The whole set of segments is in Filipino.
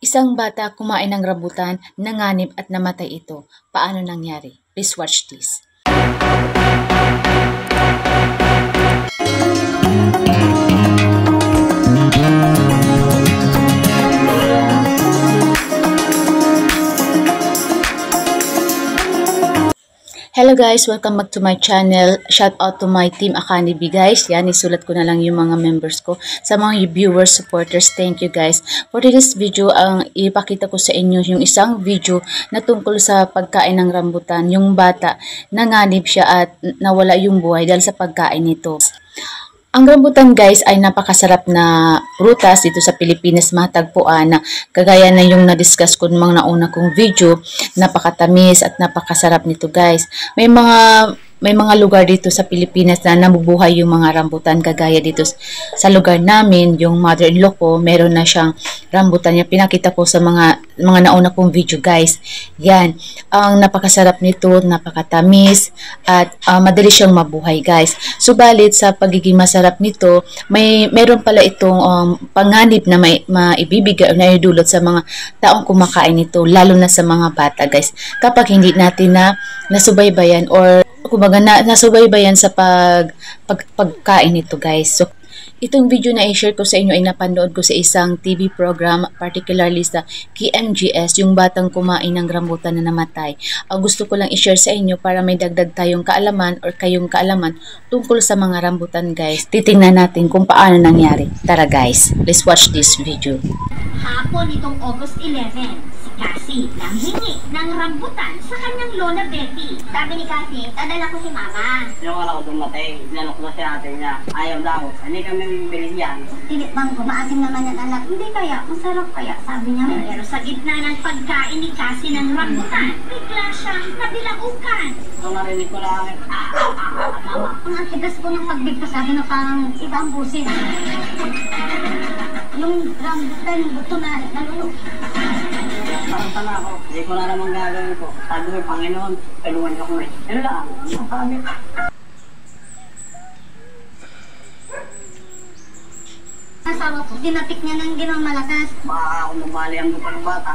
Isang bata kumain ng rambutan, nanganib at namatay ito. Paano nangyari? Please watch this. Hello guys! Welcome back to my channel. Shout out to my team Akanibi guys. Yan, isulat ko na lang yung mga members ko. Sa mga viewers, supporters, thank you guys. For this video, ang ipakita ko sa inyo yung isang video na tungkol sa pagkain ng rambutan. Yung bata, nanganib siya at nawala yung buhay dahil sa pagkain nito. Ang rambutan guys ay napakasarap na prutas dito sa Pilipinas, matagpuan na kagaya na yung na-discuss ko ng mga nauna kong video. Napakatamis at napakasarap nito guys. May mga lugar dito sa Pilipinas na nabubuhay yung mga rambutan, kagaya dito sa lugar namin, yung mother-in-law ko, meron na siyang rambutan niya. Pinakita ko sa mga nauna kong video guys. Yan, ang napakasarap nito, napakatamis at madali siyang mabuhay guys. Subalit sa pagiging masarap nito, meron pala itong panganib na maibibigay o naidulot sa mga taong kumakain nito, lalo na sa mga bata guys. Kapag hindi natin nasubaybayan or kumbaga nasubaybayan sa pagkain nito guys. So, itong video na i-share ko sa inyo ay napanood ko sa isang TV program, particularly sa KMGS, yung batang kumain ng rambutan na namatay. Gusto ko lang i-share sa inyo para may dagdag tayong kaalaman or kayong kaalaman tungkol sa mga rambutan guys. Titingnan natin kung paano nangyari. Tara guys, let's watch this video. Hapon nitong August 11, si Cassie nanghingi ng rambutan sa kanyang lola Betty. Sabi ni Cassie, dadala ko si mama. Yung wala ko dumatay, inanok na si ate niya. Ayaw daw, hindi kami bibili yan. Tinitbang ko, maasim naman yan anak. Hindi kaya, masarap kaya, sabi niya. Pero sa gitna ng pagkain ni Cassie ng rambutan, bigla siyang nabilaukan. Kung narinig ko lang, Mama, ang tigas ko ng pagbigpas, sabi na parang iba ang busis. Yung rambutan, buto na nalulog. parang tanga ako. Hindi ko na naman gagawin ko. Sabi ko, Panginoon, tulungan niyo ko eh. Ano lang, sabi. Asawa ko, dinapik niya ng ginang malakas. Baka ako lumali ang buto ng bata.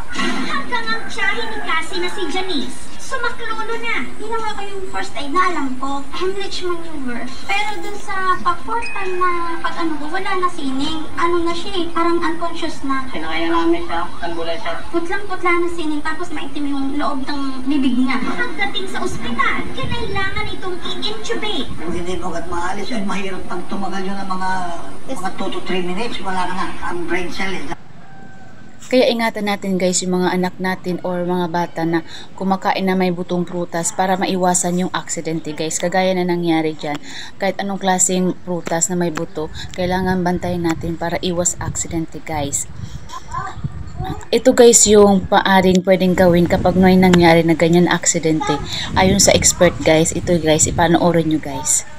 Hanggang ang tiyahin ni Cassie na si Janice, sumaklulo na. Ginawa ko yung first aid na alam ko, Heimlich maneuver. Pero dun sa fourth time na pag-ano ko, wala na sining. Ano na siya eh, parang unconscious na. Sinakaya namin siya, tanggulay siya. Putlang-putla na sining, tapos maitim yung loob ng bibig niya. Pagdating sa ospital, kinailangan itong i-intubate. Hindi mo agad maalis yun. Mahirap pag tumagal yun ng mga 2 to 3 minutes. Wala ka na. Ang brain cell eh. Kaya ingatan natin guys yung mga anak natin or mga bata na kumakain na may butong prutas para maiwasan yung aksidente guys. Kagaya na nangyari dyan. Kahit anong klaseng prutas na may buto, kailangan bantayan natin para iwas aksidente guys. Ito guys yung paaring pwedeng gawin kapag may nangyari na ganyan aksidente. Ayon sa expert guys, ito guys, ipanoorin nyo guys.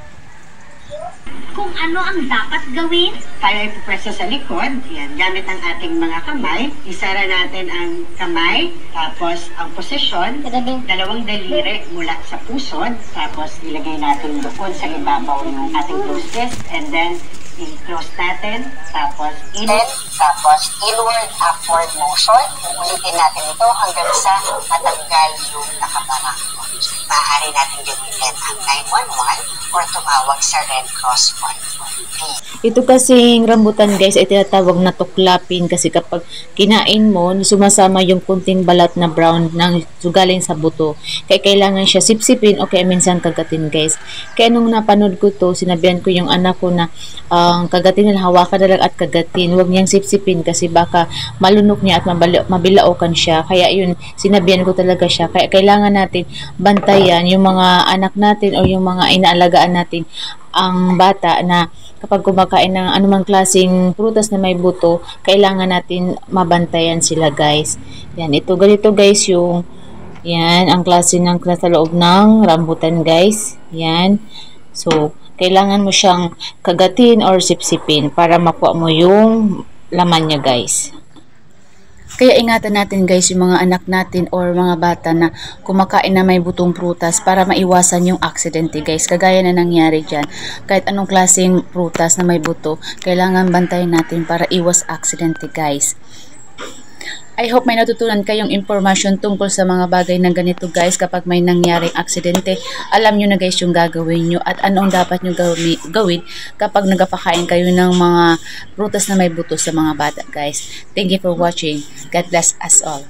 Kung ano ang dapat gawin? Tayo ay pupwesto sa likod. Yan, gamit ang ating mga kamay. Isara natin ang kamay. Tapos ang posisyon, dalawang daliri mula sa pusod. Tapos ilagay natin doon sa ibabaw ng ating closed fist. And then, i-close natin. Tapos inward, upward motion. Ulitin natin ito hanggang sa matanggal yung nakabarang. Maaari natin gamitin ang 911 or tumawag sa Red Cross 143. Ito kasing rambutan guys ay tinatawag na tuklapin kasi kapag kinain mo, sumasama yung kunting balat na brown ng sugaling sa buto. Kaya kailangan siya sipsipin o kaya minsan kagatin guys. Kaya nung napanood ko to, sinabihan ko yung anak ko na kagatin nila, hawakan na lang at kagatin. Huwag niyang sipsipin kasi baka malunok niya at mabilaukan siya. Kaya yun, sinabihan ko talaga siya. Kaya kailangan natin bantayan yung mga anak natin o yung mga inaalagaan natin ang bata na kapag kumakain ng anumang klaseng prutas na may buto, kailangan natin mabantayan sila guys. Yan, ito ganito guys yung yan, ang klase ng nasa loob ng rambutan guys. Yan. So, kailangan mo siyang kagatin or sipsipin para makuha mo yung laman niya guys. Kaya ingatan natin guys yung mga anak natin or mga bata na kumakain na may butong prutas para maiwasan yung aksidente guys. Kagaya na nangyari dyan. Kahit anong klaseng prutas na may buto, kailangan bantayan natin para iwas aksidente guys. I hope may natutunan kayong impormasyon tungkol sa mga bagay na ganito guys. Kapag may nangyaring aksidente, alam nyo na guys yung gagawin nyo at anong dapat nyo gawin kapag nagpapakain kayo ng mga prutas na may buto sa mga bata guys. Thank you for watching. God bless us all.